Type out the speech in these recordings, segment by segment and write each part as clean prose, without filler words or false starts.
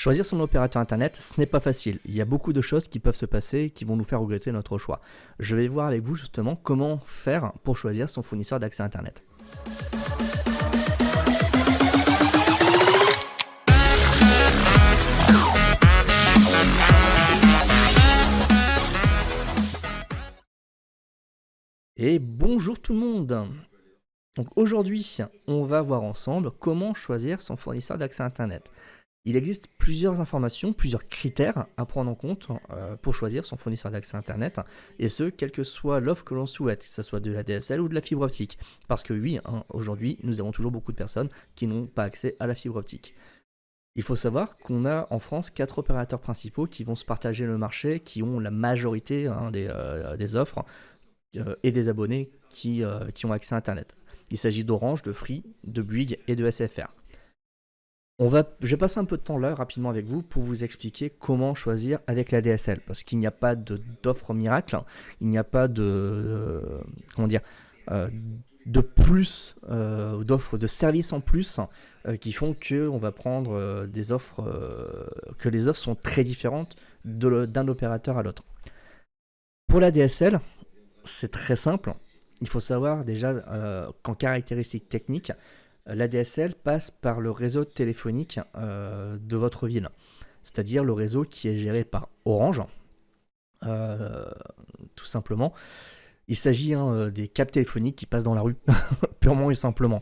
Choisir son opérateur internet, ce n'est pas facile. Il y a beaucoup de choses qui peuvent se passer qui vont nous faire regretter notre choix. Je vais voir avec vous justement comment faire pour choisir son fournisseur d'accès internet. Et bonjour tout le monde. Donc aujourd'hui, on va voir ensemble comment choisir son fournisseur d'accès internet. Il existe plusieurs informations, plusieurs critères à prendre en compte pour choisir son fournisseur d'accès internet, et ce, quelle que soit l'offre que l'on souhaite, que ce soit de la DSL ou de la fibre optique. Parce que oui, aujourd'hui, nous avons toujours beaucoup de personnes qui n'ont pas accès à la fibre optique. Il faut savoir qu'on a en France 4 opérateurs principaux qui vont se partager le marché, qui ont la majorité des offres et des abonnés qui ont accès à internet. Il s'agit d'Orange, de Free, de Bouygues et de SFR. Je vais passer un peu de temps là rapidement avec vous pour vous expliquer comment choisir avec la DSL, parce qu'il n'y a pas d'offre miracle, il n'y a pas de plus, d'offres de services en plus qui font qu'on va prendre des offres, que les offres sont très différentes d'un opérateur à l'autre. Pour la DSL, c'est très simple. Il faut savoir déjà qu'en caractéristiques techniques, la DSL passe par le réseau téléphonique de votre ville, c'est-à-dire le réseau qui est géré par Orange, tout simplement. Il s'agit des câbles téléphoniques qui passent dans la rue, purement et simplement.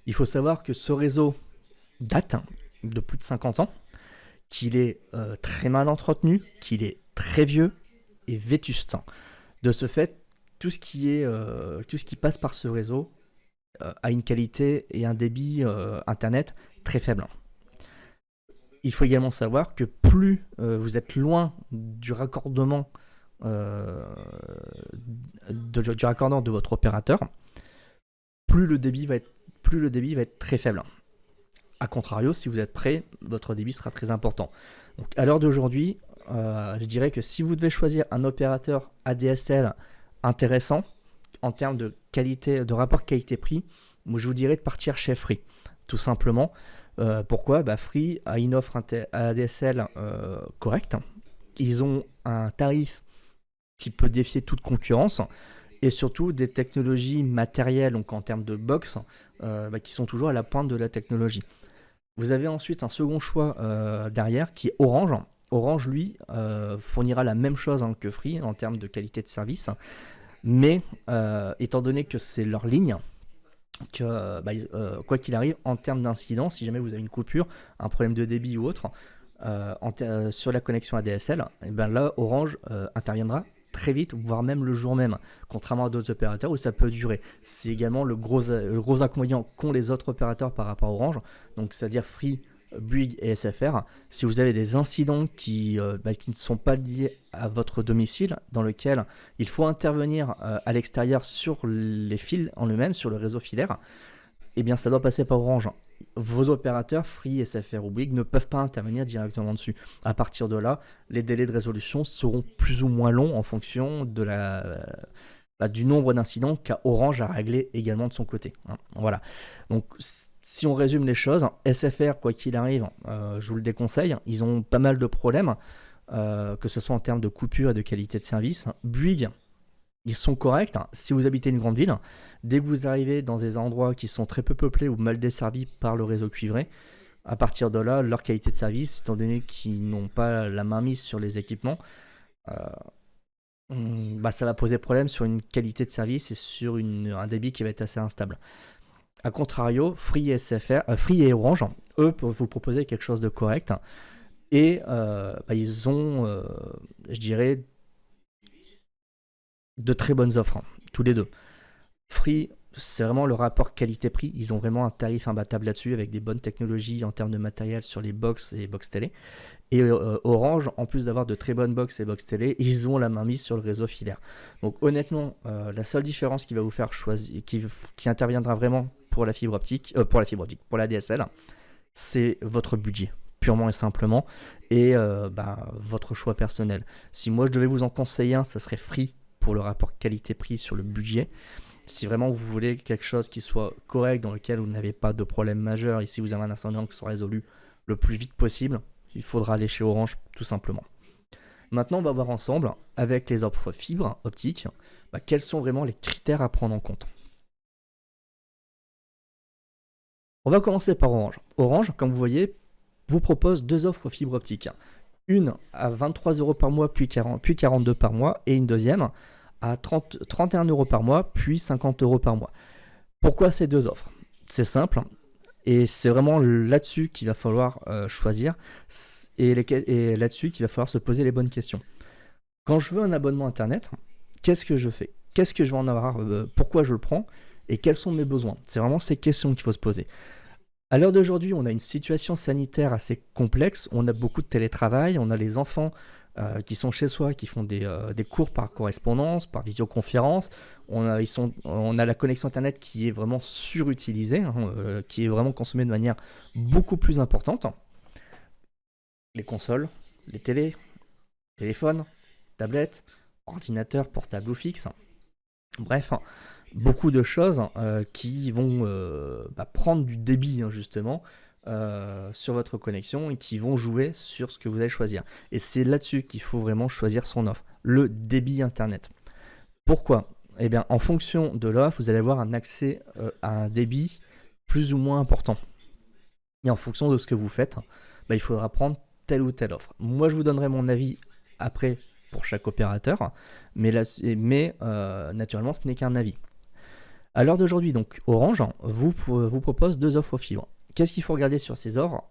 Il faut savoir que ce réseau date de plus de 50 ans, qu'il est très mal entretenu, qu'il est très vieux et vétuste. De ce fait, tout ce qui passe par ce réseau a une qualité et un débit internet très faible. Il faut également savoir que plus vous êtes loin du raccordement de votre opérateur, plus le débit va être très faible. A contrario, si vous êtes près, votre débit sera très important. Donc, à l'heure d'aujourd'hui, je dirais que si vous devez choisir un opérateur ADSL intéressant en termes de qualité, de rapport qualité-prix, moi je vous dirais de partir chez Free, tout simplement. Pourquoi ? Free a une offre ADSL correcte. Ils ont un tarif qui peut défier toute concurrence et surtout des technologies matérielles, donc en termes de box, qui sont toujours à la pointe de la technologie. Vous avez ensuite un second choix derrière qui est Orange. Orange, lui, fournira la même chose que Free en termes de qualité de service, mais étant donné que c'est leur ligne, quoi qu'il arrive, en termes d'incident, si jamais vous avez une coupure, un problème de débit ou autre, sur la connexion ADSL, et là, Orange interviendra très vite, voire même le jour même, contrairement à d'autres opérateurs où ça peut durer. C'est également le gros inconvénient qu'ont les autres opérateurs par rapport à Orange, donc c'est-à-dire Free, Bouygues et SFR. Si vous avez des incidents qui ne sont pas liés à votre domicile, dans lequel il faut intervenir à l'extérieur sur les fils en eux-mêmes, sur le réseau filaire, eh bien ça doit passer par Orange. Vos opérateurs, Free, SFR ou Bouygues, ne peuvent pas intervenir directement dessus. À partir de là, les délais de résolution seront plus ou moins longs en fonction du nombre d'incidents qu'a Orange à régler également de son côté. Voilà. Donc, si on résume les choses, SFR, quoi qu'il arrive, je vous le déconseille. Ils ont pas mal de problèmes, que ce soit en termes de coupure et de qualité de service. Bouygues, ils sont corrects. Si vous habitez une grande ville, dès que vous arrivez dans des endroits qui sont très peu peuplés ou mal desservis par le réseau cuivré, à partir de là, leur qualité de service, étant donné qu'ils n'ont pas la main mise sur les équipements, ça va poser problème sur une qualité de service et sur un débit qui va être assez instable. A contrario, Free et Orange, eux, peuvent vous proposer quelque chose de correct. Et ils ont, je dirais, de très bonnes offres, tous les deux. Free, c'est vraiment le rapport qualité-prix. Ils ont vraiment un tarif imbattable là-dessus, avec des bonnes technologies en termes de matériel sur les box et box télé. Et Orange, en plus d'avoir de très bonnes box et box télé, ils ont la main mise sur le réseau filaire. Donc honnêtement, la seule différence qui va vous faire choisir, qui interviendra vraiment pour la fibre optique, pour la DSL, c'est votre budget, purement et simplement, et votre choix personnel. Si moi je devais vous en conseiller un, ça serait Free pour le rapport qualité-prix sur le budget. Si vraiment vous voulez quelque chose qui soit correct, dans lequel vous n'avez pas de problème majeur, et si vous avez un incendie qui soit résolu le plus vite possible, il faudra aller chez Orange tout simplement. Maintenant, on va voir ensemble, avec les offres fibre optique, quels sont vraiment les critères à prendre en compte. On va commencer par Orange. Orange, comme vous voyez, vous propose 2 offres fibre optique. Une à 23 € par mois, puis 42 par mois, et une deuxième à 31 € par mois, puis 50 € par mois. Pourquoi ces 2 offres? C'est simple, et c'est vraiment là-dessus qu'il va falloir choisir, et là-dessus qu'il va falloir se poser les bonnes questions. Quand je veux un abonnement Internet, qu'est-ce que je fais? Qu'est-ce que je vais en avoir? Pourquoi je le prends? Et quels sont mes besoins? C'est vraiment ces questions qu'il faut se poser. À l'heure d'aujourd'hui, on a une situation sanitaire assez complexe. On a beaucoup de télétravail. On a les enfants qui sont chez soi, qui font des cours par correspondance, par visioconférence. On a la connexion Internet qui est vraiment surutilisée, qui est vraiment consommée de manière beaucoup plus importante. Les consoles, les téléphones, tablettes, ordinateurs portables ou fixes. Bref, beaucoup de choses qui vont prendre du débit justement sur votre connexion et qui vont jouer sur ce que vous allez choisir. Et c'est là-dessus qu'il faut vraiment choisir son offre, le débit Internet. Pourquoi? Eh bien, en fonction de l'offre, vous allez avoir un accès à un débit plus ou moins important. Et en fonction de ce que vous faites, il faudra prendre telle ou telle offre. Moi, je vous donnerai mon avis après pour chaque opérateur, mais naturellement, ce n'est qu'un avis. À l'heure d'aujourd'hui, donc Orange vous propose 2 offres fibre. Qu'est-ce qu'il faut regarder sur ces offres?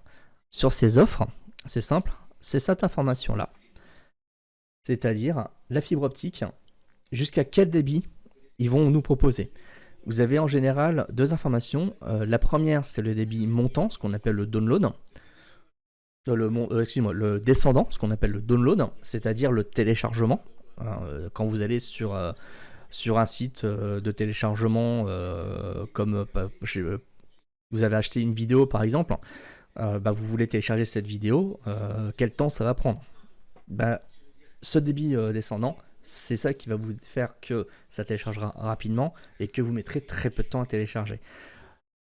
Sur ces offres, c'est simple, c'est cette information-là. C'est-à-dire la fibre optique, jusqu'à quel débit ils vont nous proposer. Vous avez en général 2 informations. La première, c'est le débit montant, ce qu'on appelle le download. Le descendant, ce qu'on appelle le download, c'est-à-dire le téléchargement. Quand vous allez sur un site de téléchargement, comme vous avez acheté une vidéo par exemple, vous voulez télécharger cette vidéo, quel temps ça va prendre? Ce débit descendant, c'est ça qui va vous faire que ça téléchargera rapidement et que vous mettrez très peu de temps à télécharger.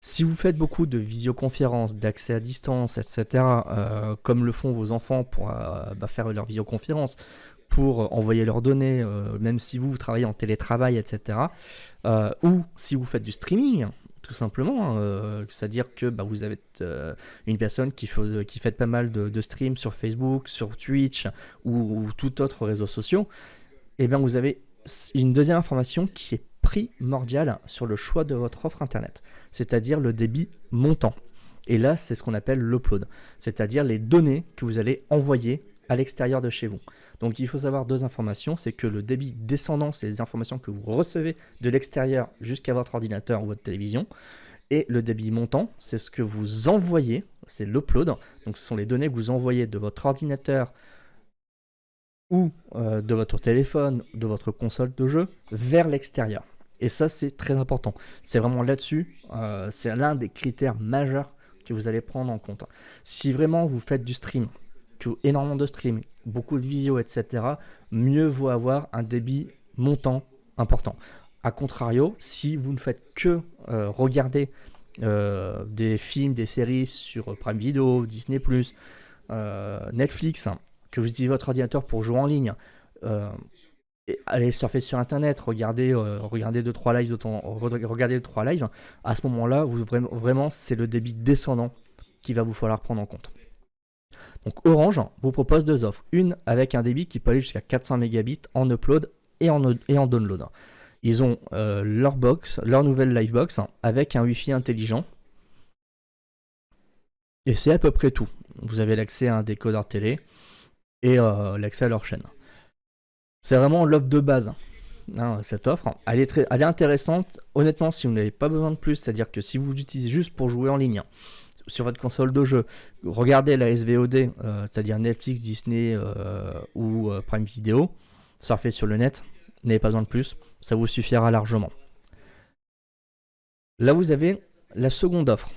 Si vous faites beaucoup de visioconférences, d'accès à distance, etc., comme le font vos enfants pour faire leur visioconférence, pour envoyer leurs données, même si vous travaillez en télétravail, etc., ou si vous faites du streaming, tout simplement, c'est-à-dire que vous avez une personne qui fait pas mal de streams sur Facebook, sur Twitch ou tout autre réseau social, et bien vous avez une deuxième information qui est primordiale sur le choix de votre offre Internet, c'est-à-dire le débit montant. Et là, c'est ce qu'on appelle l'upload, c'est-à-dire les données que vous allez envoyer à l'extérieur de chez vous. Donc il faut savoir 2 informations, c'est que le débit descendant, c'est les informations que vous recevez de l'extérieur jusqu'à votre ordinateur ou votre télévision, et le débit montant, c'est ce que vous envoyez, c'est l'upload, donc ce sont les données que vous envoyez de votre ordinateur ou de votre téléphone, de votre console de jeu, vers l'extérieur. Et ça, c'est très important. C'est vraiment là-dessus, c'est l'un des critères majeurs que vous allez prendre en compte. Si vraiment vous faites du stream, énormément de stream, beaucoup de vidéos, etc., mieux vaut avoir un débit montant important. A contrario, si vous ne faites que regarder des films, des séries sur Prime Video, Disney+, Netflix, que vous utilisez votre ordinateur pour jouer en ligne, allez surfer sur Internet, regarder 2-3 lives, regardez 3 lives, à ce moment-là, vraiment, c'est le débit descendant qu'il va vous falloir prendre en compte. Donc Orange vous propose 2 offres. Une avec un débit qui peut aller jusqu'à 400 mégabits en upload et en download. Ils ont leur nouvelle Livebox avec un Wi-Fi intelligent. Et c'est à peu près tout. Vous avez l'accès à un décodeur télé et l'accès à leur chaîne. C'est vraiment l'offre de base. Cette offre, elle est intéressante. Honnêtement, si vous n'avez pas besoin de plus, c'est-à-dire que si vous l'utilisez juste pour jouer en ligne, sur votre console de jeu, regardez la SVOD, c'est-à-dire Netflix, Disney ou Prime Video, surfez sur le net, n'avez pas besoin de plus, ça vous suffira largement. Là, vous avez la seconde offre.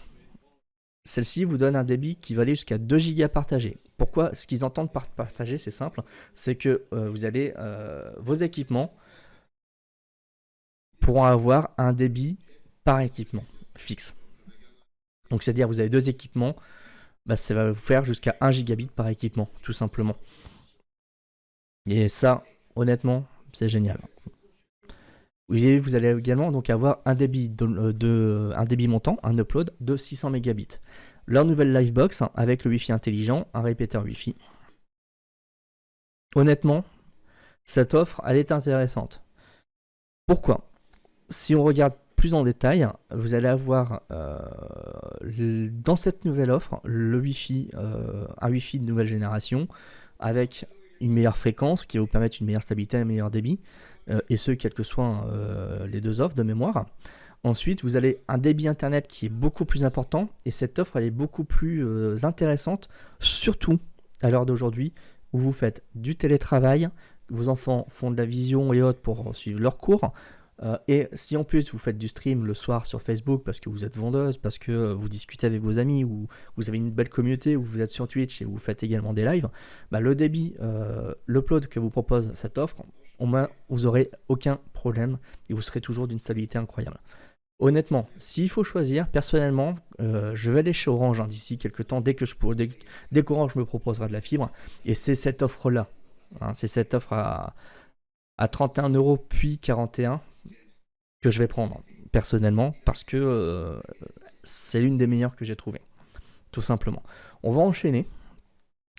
Celle-ci vous donne un débit qui va aller jusqu'à 2 Go partagés. Pourquoi? Ce qu'ils entendent par partager, c'est simple, c'est que vous allez vos équipements pourront avoir un débit par équipement fixe. Donc c'est-à-dire vous avez 2 équipements, bah, ça va vous faire jusqu'à 1 gigabit par équipement, tout simplement. Et ça, honnêtement, c'est génial. Vous allez également donc avoir un débit, un débit montant, un upload de 600 mégabits. Leur nouvelle Livebox avec le Wi-Fi intelligent, un répéteur Wi-Fi. Honnêtement, cette offre, elle est intéressante. Pourquoi? Si on regarde plus en détail, vous allez avoir dans cette nouvelle offre le Wi-Fi, un Wi-Fi de nouvelle génération avec une meilleure fréquence qui va vous permettre une meilleure stabilité, un meilleur débit, et ce, quelles que soient les deux offres de mémoire. Ensuite, vous avez un débit internet qui est beaucoup plus important, et cette offre, elle est beaucoup plus intéressante, surtout à l'heure d'aujourd'hui, où vous faites du télétravail, vos enfants font de la vision et autres pour suivre leurs cours, et si en plus vous faites du stream le soir sur Facebook parce que vous êtes vendeuse, parce que vous discutez avec vos amis, ou vous avez une belle communauté, ou vous êtes sur Twitch et vous faites également des lives, bah le débit, l'upload que vous propose cette offre, vous n'aurez aucun problème et vous serez toujours d'une stabilité incroyable. Honnêtement, s'il faut choisir, personnellement, je vais aller chez Orange d'ici quelques temps, dès qu'Orange me proposera de la fibre, et c'est cette offre-là. C'est cette offre à 31 € puis 41 que je vais prendre personnellement, parce que c'est l'une des meilleures que j'ai trouvées, tout simplement. On va enchaîner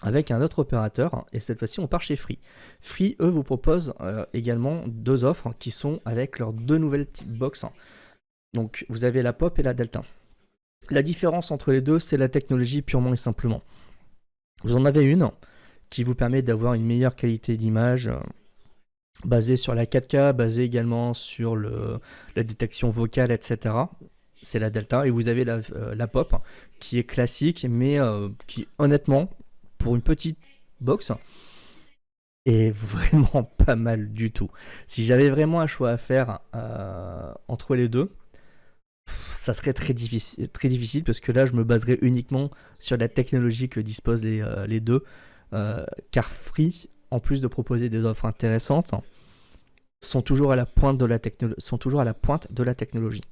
avec un autre opérateur, et cette fois-ci on part chez Free. Free, eux, vous proposent également deux offres qui sont avec leurs deux nouvelles types box. Donc vous avez la Pop et la Delta. La différence entre les deux, c'est la technologie purement et simplement. Vous en avez une qui vous permet d'avoir une meilleure qualité d'image, basée sur la 4K, basée également sur la détection vocale, etc. C'est la Delta. Et vous avez la Pop qui est classique, mais qui honnêtement, pour une petite box, est vraiment pas mal du tout. Si j'avais vraiment un choix à faire entre les deux, ça serait très difficile, parce que là je me baserais uniquement sur la technologie que disposent les deux, car Free, en plus de proposer des offres intéressantes, sont toujours à la pointe de la technologie.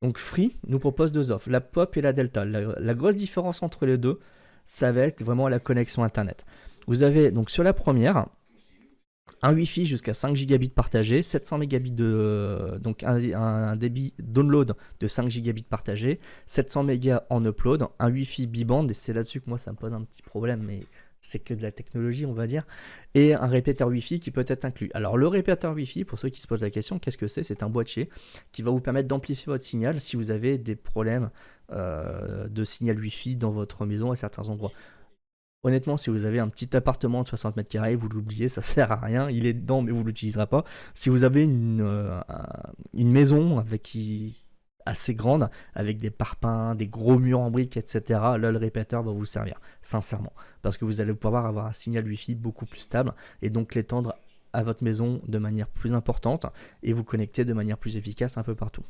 Donc Free nous propose deux offres, la Pop et la Delta. La grosse différence entre les deux, ça va être vraiment la connexion internet. Vous avez donc sur la première un Wi-Fi jusqu'à 5 gigabits partagés, 700 mégabits donc un débit download de 5 gigabits partagés, 700 mégas en upload, un Wi-Fi bi-band, et c'est là-dessus que moi ça me pose un petit problème, mais c'est que de la technologie, on va dire, et un répéteur Wi-Fi qui peut être inclus. Alors le répéteur Wi-Fi, pour ceux qui se posent la question, qu'est-ce que c'est? C'est un boîtier qui va vous permettre d'amplifier votre signal si vous avez des problèmes de signal Wi-Fi dans votre maison à certains endroits. Honnêtement, si vous avez un petit appartement de 60 mètres carrés, vous l'oubliez, ça sert à rien. Il est dedans, mais vous ne l'utiliserez pas. Si vous avez une maison assez grande, avec des parpaings, des gros murs en briques, etc., là, le répéteur va vous servir, sincèrement. Parce que vous allez pouvoir avoir un signal Wi-Fi beaucoup plus stable, et donc l'étendre à votre maison de manière plus importante, et vous connecter de manière plus efficace un peu partout.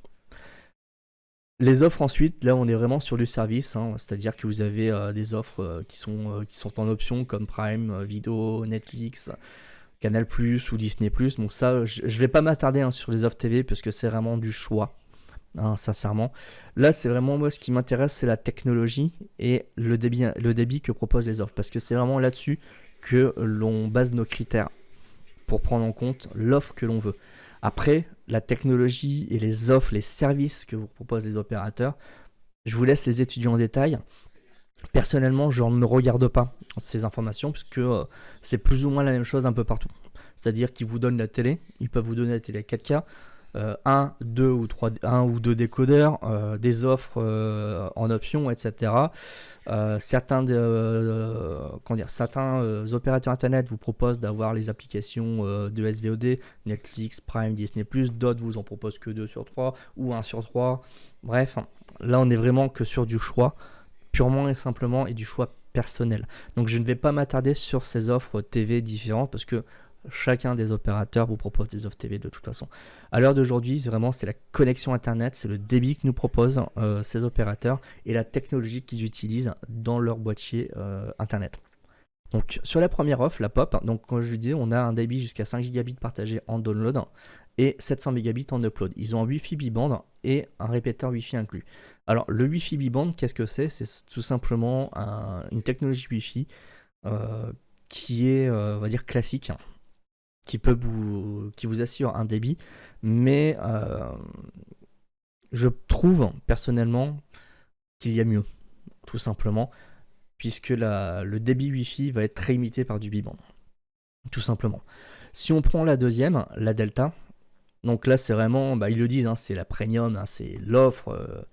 Les offres ensuite, là on est vraiment sur du service, c'est-à-dire que vous avez des offres qui sont en option, comme Prime Video, Netflix, Canal+, ou Disney+. Donc ça, je vais pas m'attarder sur les offres TV, parce que c'est vraiment du choix, sincèrement. Là c'est vraiment, moi ce qui m'intéresse, c'est la technologie et le débit que proposent les offres, parce que c'est vraiment là-dessus que l'on base nos critères pour prendre en compte l'offre que l'on veut. Après, la technologie et les offres, les services que vous proposent les opérateurs, je vous laisse les étudier en détail. Personnellement, je ne regarde pas ces informations, puisque c'est plus ou moins la même chose un peu partout. C'est-à-dire qu'ils vous donnent la télé, ils peuvent vous donner la télé 4K, un ou deux décodeurs, des offres en option, etc. Certains opérateurs internet vous proposent d'avoir les applications de SVOD, Netflix, Prime, Disney+, d'autres vous en proposent que 2 sur 3 ou 1 sur 3. Bref, là on est vraiment que sur du choix, purement et simplement, et du choix personnel. Donc je ne vais pas m'attarder sur ces offres TV différentes, parce que chacun des opérateurs vous propose des offres TV de toute façon. À l'heure d'aujourd'hui, c'est la connexion internet, c'est le débit que nous proposent ces opérateurs, et la technologie qu'ils utilisent dans leur boîtier internet. Donc sur la première offre, la Pop, donc comme je vous disais, on a un débit jusqu'à 5 gigabits partagés en download, et 700 mégabits en upload. Ils ont un Wi-Fi bi-band et un répéteur Wi-Fi inclus. Alors, le Wi-Fi bi-band, qu'est-ce que c'est? C'est tout simplement une technologie Wi-Fi qui est, on va dire, classique, qui vous assure un débit, mais je trouve personnellement qu'il y a mieux, tout simplement, puisque le débit Wi-Fi va être très limité par du bi-band, tout simplement. Si on prend la deuxième, la Delta, donc là c'est vraiment, ils le disent, c'est la premium, c'est l'offre,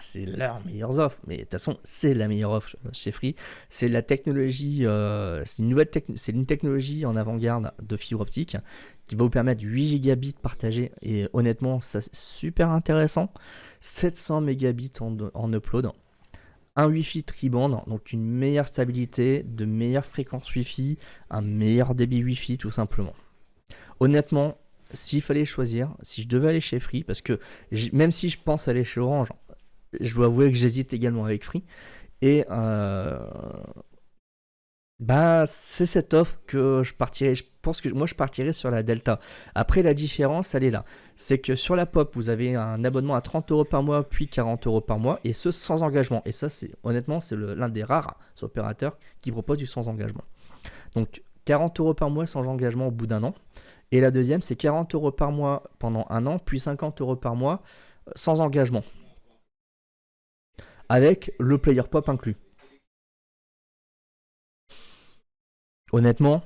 c'est leur meilleure offre, mais de toute façon c'est la meilleure offre chez Free. C'est la technologie, c'est une technologie en avant-garde de fibre optique qui va vous permettre 8 gigabits partagés, et honnêtement ça c'est super intéressant. 700 mégabits en upload, un Wi-Fi tri-band, donc une meilleure stabilité, de meilleures fréquences Wi-Fi, un meilleur débit Wi-Fi tout simplement. Honnêtement, s'il fallait choisir, si je devais aller chez Free, parce que même si je pense aller chez Orange, je dois avouer que j'hésite également avec Free, et c'est cette offre que je partirais. Je pense que moi je partirais sur la Delta. Après, la différence elle est là, c'est que sur la Pop vous avez un abonnement à 30€ par mois puis 40€ par mois, et ce sans engagement, et ça c'est honnêtement c'est l'un des rares opérateurs qui propose du sans engagement. Donc 40€ par mois sans engagement au bout d'un an, et la deuxième c'est 40€ par mois pendant un an puis 50€ par mois sans engagement, avec le player Pop inclus. Honnêtement,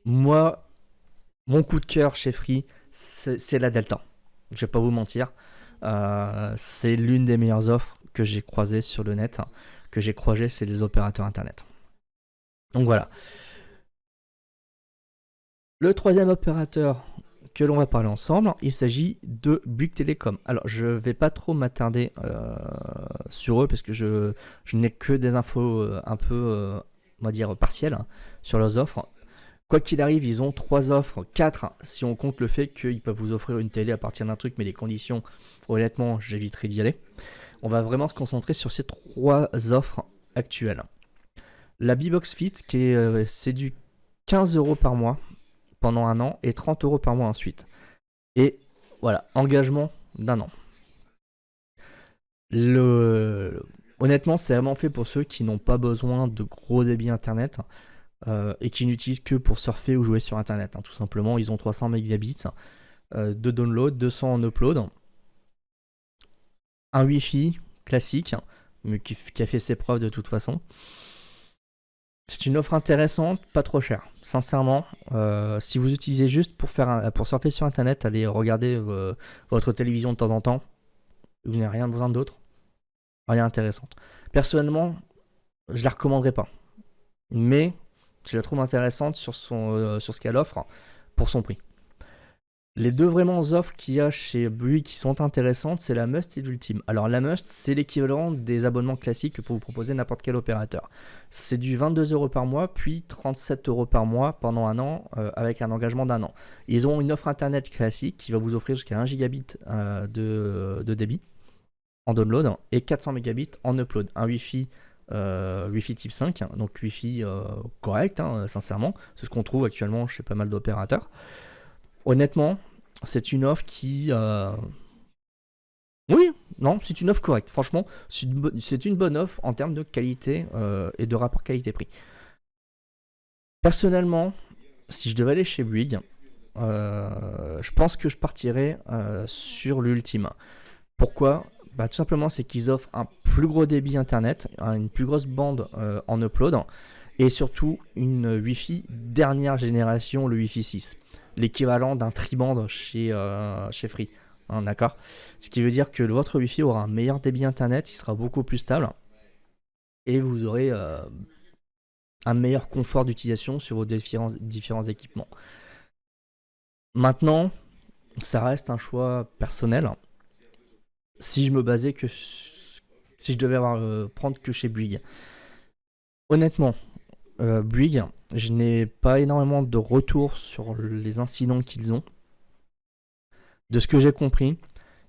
moi, mon coup de cœur chez Free, c'est la Delta. Je vais pas vous mentir. C'est l'une des meilleures offres que j'ai croisées sur le net, que j'ai croisées chez les opérateurs internet. Donc voilà. Le troisième opérateur que l'on va parler ensemble, il s'agit de Bouygues Telecom. Alors, je vais pas trop m'attarder sur eux parce que je n'ai que des infos un peu, on va dire, partielles sur leurs offres. Quoi qu'il arrive, ils ont 3 offres, 4 si on compte le fait qu'ils peuvent vous offrir une télé à partir d'un truc, mais les conditions, honnêtement, j'éviterai d'y aller. On va vraiment se concentrer sur ces 3 offres actuelles. La B-Box Fit, c'est du 15€ par mois pendant un an et 30€ par mois ensuite. Et voilà, engagement d'un an. Honnêtement, c'est vraiment fait pour ceux qui n'ont pas besoin de gros débit internet et qui n'utilisent que pour surfer ou jouer sur internet. Tout simplement, ils ont 300 mégabits de download, 200 en upload, un Wi-Fi classique, mais qui a fait ses preuves de toute façon. C'est une offre intéressante, pas trop chère. Sincèrement, si vous utilisez juste pour surfer sur internet, allez regarder votre télévision de temps en temps, vous n'avez rien besoin d'autre, rien intéressant. Personnellement, je la recommanderais pas, mais je la trouve intéressante sur ce qu'elle offre pour son prix. Les deux vraiment offres qu'il y a chez Bouygues qui sont intéressantes, c'est la Must et l'Ultime. Alors la Must, c'est l'équivalent des abonnements classiques que peut vous proposer n'importe quel opérateur. C'est du 22€ par mois, puis 37€ par mois pendant un an, avec un engagement d'un an. Ils ont une offre internet classique qui va vous offrir jusqu'à 1 gigabit de débit en download et 400 mégabits en upload. Un Wi-Fi type 5, donc Wi-Fi correct, sincèrement. C'est ce qu'on trouve actuellement chez pas mal d'opérateurs. Honnêtement, c'est une offre qui... Oui, non, c'est une offre correcte. Franchement, c'est une bonne offre en termes de qualité et de rapport qualité-prix. Personnellement, si je devais aller chez Bouygues, je pense que je partirais sur l'Ultime. Pourquoi ? Tout simplement, c'est qu'ils offrent un plus gros débit internet, une plus grosse bande en upload, et surtout une Wi-Fi dernière génération, le Wi-Fi 6. L'équivalent d'un tri-band chez Free. D'accord ? Ce qui veut dire que votre Wi-Fi aura un meilleur débit internet, il sera beaucoup plus stable, et vous aurez un meilleur confort d'utilisation sur vos différents équipements. Maintenant, ça reste un choix personnel. Si je me basais si je devais prendre que chez Bouygues. Honnêtement, Bouygues, je n'ai pas énormément de retours sur les incidents qu'ils ont. De ce que j'ai compris,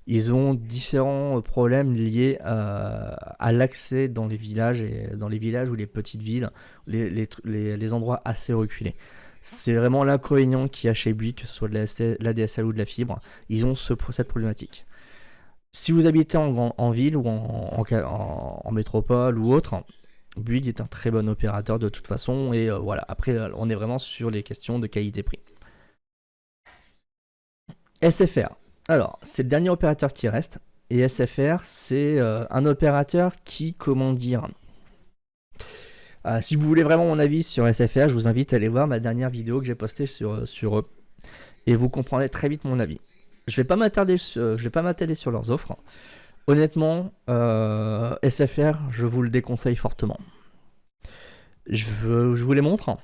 ils ont différents problèmes liés à l'accès dans les villages ou les petites villes, les endroits assez reculés. C'est vraiment l'inconvénient qu'il y a chez Bouygues, que ce soit de la DSL ou de la fibre. Ils ont cette problématique. Si vous habitez en ville ou en métropole ou autre, Bouygues est un très bon opérateur de toute façon. Et voilà, après, on est vraiment sur les questions de qualité-prix. SFR. Alors, c'est le dernier opérateur qui reste. Et SFR, c'est un opérateur qui, comment dire... si vous voulez vraiment mon avis sur SFR, je vous invite à aller voir ma dernière vidéo que j'ai postée sur eux. Et vous comprendrez très vite mon avis. Je vais pas m'attarder sur leurs offres. Honnêtement, SFR, je vous le déconseille fortement. Je vous les montre.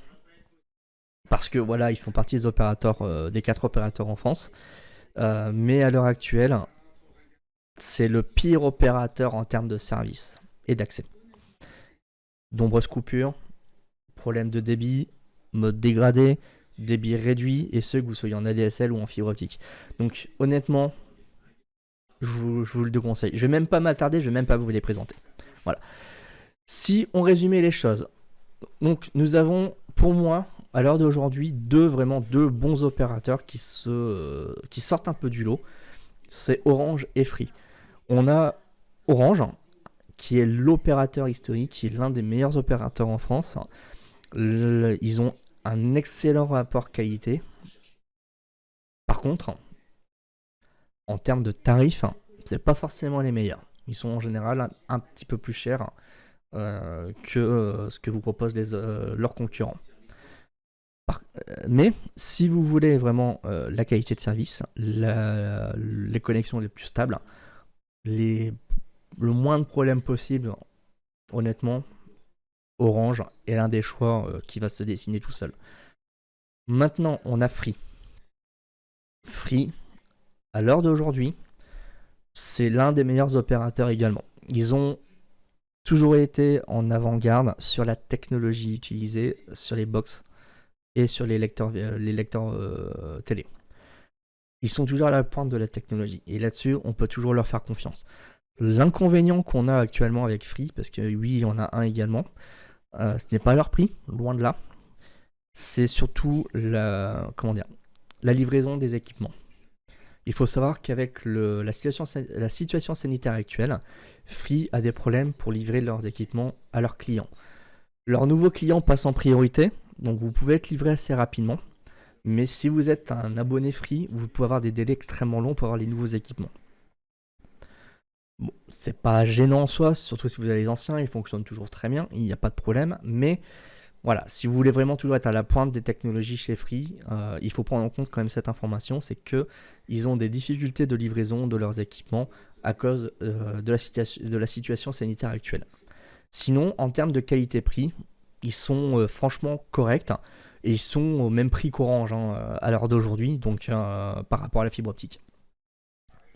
Parce que voilà, ils font partie des opérateurs, des 4 opérateurs en France. Mais à l'heure actuelle, c'est le pire opérateur en termes de service et d'accès. Nombreuses coupures, problèmes de débit, mode dégradé, débit réduit, et ce que vous soyez en ADSL ou en fibre optique. Donc honnêtement, je vous le déconseille. Je vais même pas m'attarder, je vais même pas vous les présenter. Voilà. Si on résumait les choses, donc nous avons pour moi à l'heure d'aujourd'hui vraiment deux bons opérateurs qui sortent un peu du lot. C'est Orange et Free. On a Orange, qui est l'opérateur historique, qui est l'un des meilleurs opérateurs en France. Ils ont un excellent rapport qualité. Par contre, en termes de tarifs, c'est pas forcément les meilleurs. Ils sont en général un petit peu plus chers que ce que vous proposent leurs concurrents. Mais si vous voulez vraiment la qualité de service, les connexions les plus stables, le moins de problèmes possible, honnêtement, Orange est l'un des choix qui va se dessiner tout seul. Maintenant, on a Free. Free, à l'heure d'aujourd'hui, c'est l'un des meilleurs opérateurs également. Ils ont toujours été en avant-garde sur la technologie utilisée sur les box et sur les lecteurs télé. Ils sont toujours à la pointe de la technologie. Et là-dessus, on peut toujours leur faire confiance. L'inconvénient qu'on a actuellement avec Free, parce que oui, il y en a un également, ce n'est pas leur prix, loin de là. C'est surtout la livraison des équipements. Il faut savoir qu'avec la situation sanitaire actuelle, Free a des problèmes pour livrer leurs équipements à leurs clients. Leurs nouveaux clients passent en priorité, donc vous pouvez être livré assez rapidement. Mais si vous êtes un abonné Free, vous pouvez avoir des délais extrêmement longs pour avoir les nouveaux équipements. Bon, c'est pas gênant en soi, surtout si vous avez les anciens, ils fonctionnent toujours très bien, il n'y a pas de problème. Mais voilà, si vous voulez vraiment toujours être à la pointe des technologies chez Free, il faut prendre en compte quand même cette information, c'est qu'ils ont des difficultés de livraison de leurs équipements à cause de la situation sanitaire actuelle. Sinon, en termes de qualité-prix, ils sont franchement corrects et ils sont au même prix qu'Orange à l'heure d'aujourd'hui, donc par rapport à la fibre optique.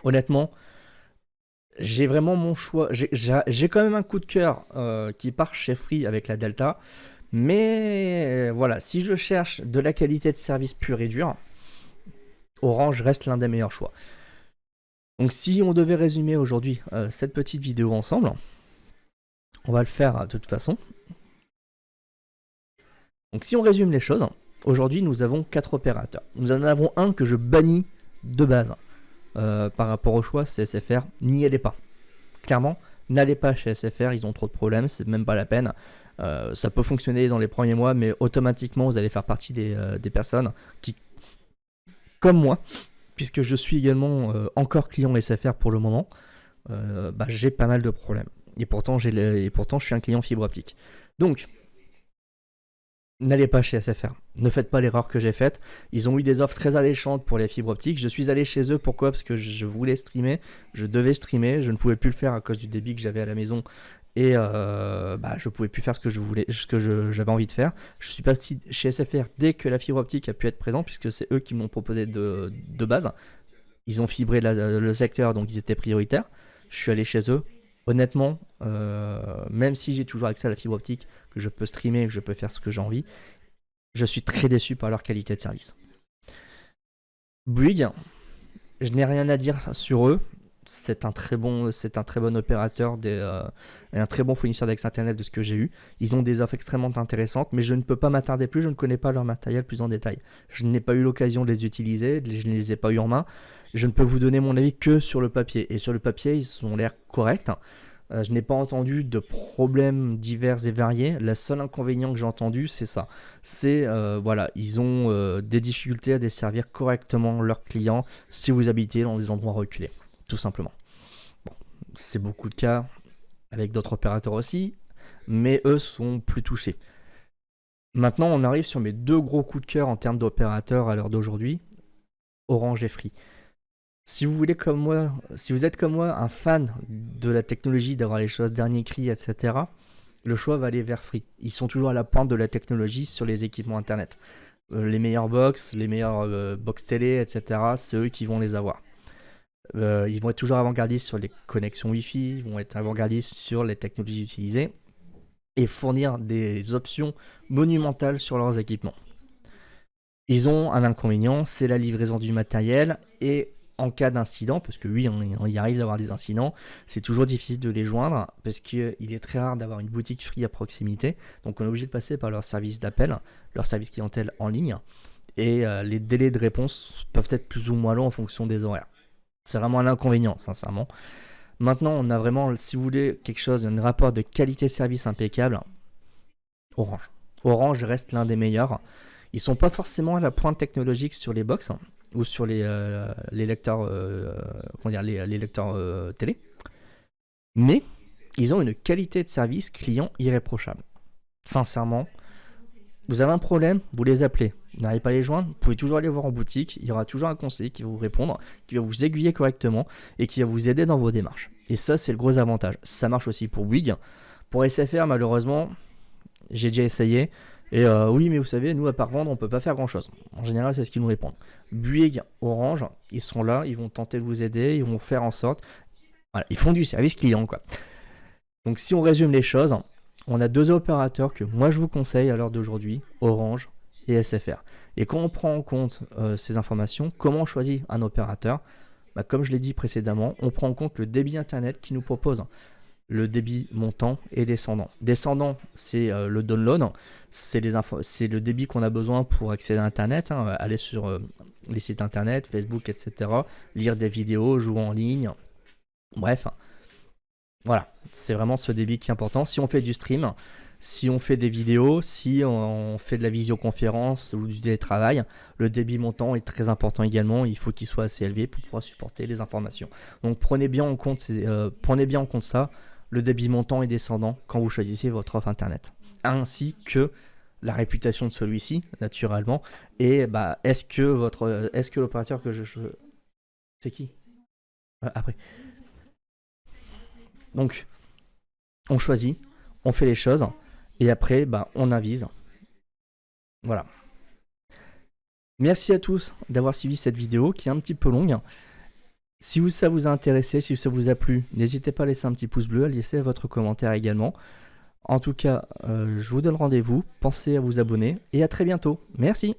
Honnêtement, j'ai vraiment mon choix. J'ai quand même un coup de cœur qui part chez Free avec la Delta. Mais voilà, si je cherche de la qualité de service pure et dure, Orange reste l'un des meilleurs choix. Donc si on devait résumer aujourd'hui cette petite vidéo ensemble, on va le faire de toute façon. Donc si on résume les choses, aujourd'hui nous avons 4 opérateurs. Nous en avons un que je bannis de base par rapport au choix, c'est SFR. N'y allez pas. Clairement, n'allez pas chez SFR, ils ont trop de problèmes, c'est même pas la peine. Ça peut fonctionner dans les premiers mois, mais automatiquement vous allez faire partie des personnes qui, comme moi, puisque je suis également encore client SFR pour le moment, j'ai pas mal de problèmes. Et pourtant, je suis un client fibre optique. Donc, n'allez pas chez SFR. Ne faites pas l'erreur que j'ai faite. Ils ont eu des offres très alléchantes pour les fibres optiques. Je suis allé chez eux. Pourquoi ? Parce que je voulais streamer. Je devais streamer. Je ne pouvais plus le faire à cause du débit que j'avais à la maison. Et je pouvais plus faire ce que j'avais envie de faire. Je suis parti chez SFR dès que la fibre optique a pu être présente, puisque c'est eux qui m'ont proposé de base. Ils ont fibré le secteur, donc ils étaient prioritaires. Je suis allé chez eux. Honnêtement, même si j'ai toujours accès à la fibre optique, que je peux streamer, que je peux faire ce que j'ai envie, je suis très déçu par leur qualité de service. Bouygues, je n'ai rien à dire sur eux. c'est un très bon opérateur et un très bon fournisseur d'accès internet de ce que j'ai eu. Ils ont des offres extrêmement intéressantes, mais je ne peux pas m'attarder plus, je ne connais pas leur matériel plus en détail. Je n'ai pas eu l'occasion de les utiliser, je ne les ai pas eu en main. Je ne peux vous donner mon avis que sur le papier. Et sur le papier, ils ont l'air corrects. Je n'ai pas entendu de problèmes divers et variés. Le seul inconvénient que j'ai entendu, c'est ça. Voilà, ils ont des difficultés à desservir correctement leurs clients si vous habitez dans des endroits reculés, tout simplement. Bon, c'est beaucoup de cas avec d'autres opérateurs aussi, mais eux sont plus touchés. Maintenant, on arrive sur mes deux gros coups de cœur en termes d'opérateurs à l'heure d'aujourd'hui, Orange et Free. Si vous voulez comme moi, si vous êtes comme moi un fan de la technologie, d'avoir les choses dernier cri, etc., le choix va aller vers Free. Ils sont toujours à la pointe de la technologie sur les équipements internet. Les meilleures box, les meilleures box télé, etc., c'est eux qui vont les avoir. Ils vont être toujours avant-gardistes sur les connexions Wi-Fi, ils vont être avant-gardistes sur les technologies utilisées et fournir des options monumentales sur leurs équipements. Ils ont un inconvénient, c'est la livraison du matériel et en cas d'incident, parce que oui, on y arrive d'avoir des incidents, c'est toujours difficile de les joindre parce qu'il est très rare d'avoir une boutique Free à proximité. Donc on est obligé de passer par leur service d'appel, leur service clientèle en ligne. Et les délais de réponse peuvent être plus ou moins longs en fonction des horaires. C'est vraiment un inconvénient, sincèrement. Maintenant, on a vraiment, si vous voulez quelque chose, un rapport de qualité-service impeccable, Orange. Orange reste l'un des meilleurs. Ils sont pas forcément à la pointe technologique sur les box ou sur les lecteurs, les lecteurs télé, mais ils ont une qualité de service client irréprochable. Sincèrement, vous avez un problème, vous les appelez. Vous n'arrivez pas à les joindre, vous pouvez toujours aller voir en boutique. Il y aura toujours un conseiller qui va vous répondre, qui va vous aiguiller correctement et qui va vous aider dans vos démarches. Et ça, c'est le gros avantage. Ça marche aussi pour Bouygues. Pour SFR, malheureusement, j'ai déjà essayé. Et oui, mais vous savez, nous, à part vendre, on ne peut pas faire grand-chose. En général, c'est ce qu'ils nous répondent. Bouygues, Orange, ils sont là, ils vont tenter de vous aider, ils vont faire en sorte... Voilà, ils font du service client, quoi. Donc, si on résume les choses, on a deux opérateurs que moi, je vous conseille à l'heure d'aujourd'hui, Orange et SFR. Et quand on prend en compte ces informations, comment on choisit un opérateur ? Comme je l'ai dit précédemment, on prend en compte le débit Internet qu'ils nous proposent. Le débit montant et descendant. Descendant, c'est le download, c'est le débit qu'on a besoin pour accéder à Internet, aller sur les sites Internet, Facebook, etc., lire des vidéos, jouer en ligne, bref. Voilà, c'est vraiment ce débit qui est important. Si on fait du stream, si on fait des vidéos, si on fait de la visioconférence ou du télétravail, le débit montant est très important également. Il faut qu'il soit assez élevé pour pouvoir supporter les informations. Donc prenez bien en compte ça. Le débit montant et descendant quand vous choisissez votre offre internet, ainsi que la réputation de celui-ci, naturellement. Et est-ce que l'opérateur que c'est qui après. Donc, on choisit, on fait les choses, et après, on avise. Voilà. Merci à tous d'avoir suivi cette vidéo qui est un petit peu longue. Si ça vous a intéressé, si ça vous a plu, n'hésitez pas à laisser un petit pouce bleu, à laisser votre commentaire également. En tout cas, je vous donne rendez-vous, pensez à vous abonner et à très bientôt. Merci.